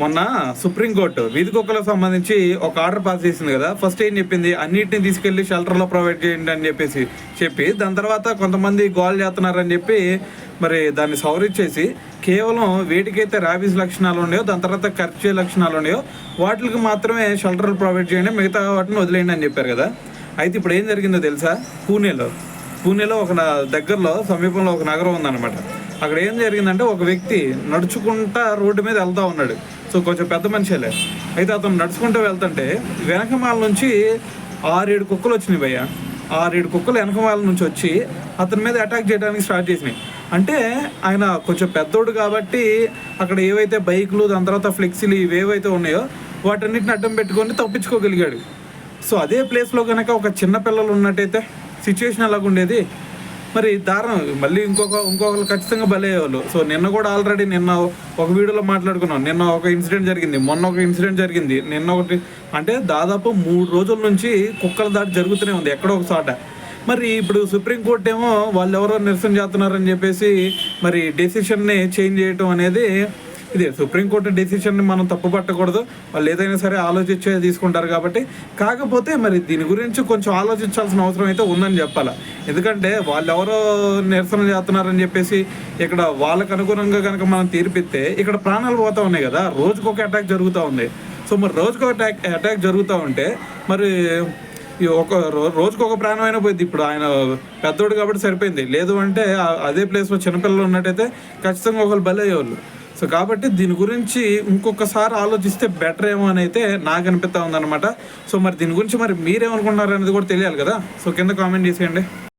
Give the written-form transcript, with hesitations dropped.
మొన్న సుప్రీంకోర్టు వీధి కుక్కలకు సంబంధించి ఒక ఆర్డర్ పాస్ చేసింది కదా. ఫస్ట్ ఏం చెప్పింది, అన్నిటిని తీసుకెళ్లి షెల్టర్లో ప్రొవైడ్ చేయండి అని చెప్పి దాని తర్వాత కొంతమంది గోల్ చేస్తున్నారని చెప్పి మరి దాన్ని సవరించేసి కేవలం వేటికైతే ర్యాబీస్ లక్షణాలు ఉన్నాయో, దాని తర్వాత ఖర్చు లక్షణాలు ఉన్నాయో వాటికి మాత్రమే షెల్టర్లు ప్రొవైడ్ చేయండి, మిగతా వాటిని వదిలేయండి అని చెప్పారు కదా. అయితే ఇప్పుడు ఏం జరిగిందో తెలుసా, పూణేలో ఒక దగ్గరలో సమీపంలో ఒక నగరం ఉందన్నమాట. అక్కడ ఏం జరిగిందంటే ఒక వ్యక్తి నడుచుకుంటా రోడ్డు మీద వెళ్తూ ఉన్నాడు. సో కొంచెం పెద్ద మనిషిలే. అయితే అతను నడుచుకుంటూ వెళ్తుంటే వెనకమాల నుంచి 6-7 కుక్కలు వచ్చినాయి భయ్య. 6-7 కుక్కలు వెనకమాల నుంచి వచ్చి అతని మీద అటాక్ చేయడానికి స్టార్ట్ చేసినాయి. అంటే ఆయన కొంచెం పెద్దోడు కాబట్టి అక్కడ ఏవైతే బైకులు, దాని తర్వాత ఫ్లెక్సీలు ఇవేవైతే ఉన్నాయో వాటన్నిటిని అడ్డం పెట్టుకొని తప్పించుకోగలిగాడు. సో అదే ప్లేస్లో కనుక ఒక చిన్న పిల్లలు ఉన్నట్టయితే సిచ్యువేషన్ అలాగ ఉండేది. మరి దారుణం. మళ్ళీ ఇంకొకరు ఖచ్చితంగా బలయ్యేవాళ్ళు. సో నిన్న కూడా ఆల్రెడీ ఒక వీడియోలో మాట్లాడుకున్నాం. నిన్న ఒక ఇన్సిడెంట్ జరిగింది, మొన్న ఒక ఇన్సిడెంట్ జరిగింది, నిన్న ఒకటి. అంటే దాదాపు 3 రోజుల నుంచి కుక్కల దాడి జరుగుతూనే ఉంది ఎక్కడో ఒక చోట. మరి ఇప్పుడు సుప్రీంకోర్టు ఏమో వాళ్ళు ఎవరో నిరసన చేస్తున్నారని చెప్పేసి మరి డెసిషన్ని చేంజ్ చేయటం అనేది ఇదే. సుప్రీంకోర్టు డెసిషన్ని మనం తప్పు పట్టకూడదు, వాళ్ళు ఏదైనా సరే ఆలోచించే తీసుకుంటారు కాబట్టి. కాకపోతే మరి దీని గురించి కొంచెం ఆలోచించాల్సిన అవసరం అయితే ఉందని చెప్పాలి. ఎందుకంటే వాళ్ళు ఎవరో నిరసన చేస్తున్నారని చెప్పేసి ఇక్కడ వాళ్ళకు అనుగుణంగా కనుక మనం తీర్పిస్తే ఇక్కడ ప్రాణాలు పోతూ ఉన్నాయి కదా. రోజుకొక అటాక్ జరుగుతూ ఉంది. సో మరి రోజుకొక అటాక్ జరుగుతూ ఉంటే మరి రోజుకొక ప్రాణం అయినా పోయింది. ఇప్పుడు ఆయన పెద్దోడు కాబట్టి సరిపోయింది. లేదు అంటే అదే ప్లేస్లో చిన్నపిల్లలు ఉన్నట్టయితే ఖచ్చితంగా ఒకళ్ళు బలయ్యేవాళ్ళు. సో కాబట్టి దీని గురించి ఇంకొకసారి ఆలోచిస్తే బెటర్ ఏమో అని అయితే నాకు అనిపిస్తూ ఉందన్నమాట. సో మరి దీని గురించి మరి మీరేమనుకుంటున్నారు అనేది కూడా తెలియాలి కదా. సో కింద కామెంట్ చేసేయండి.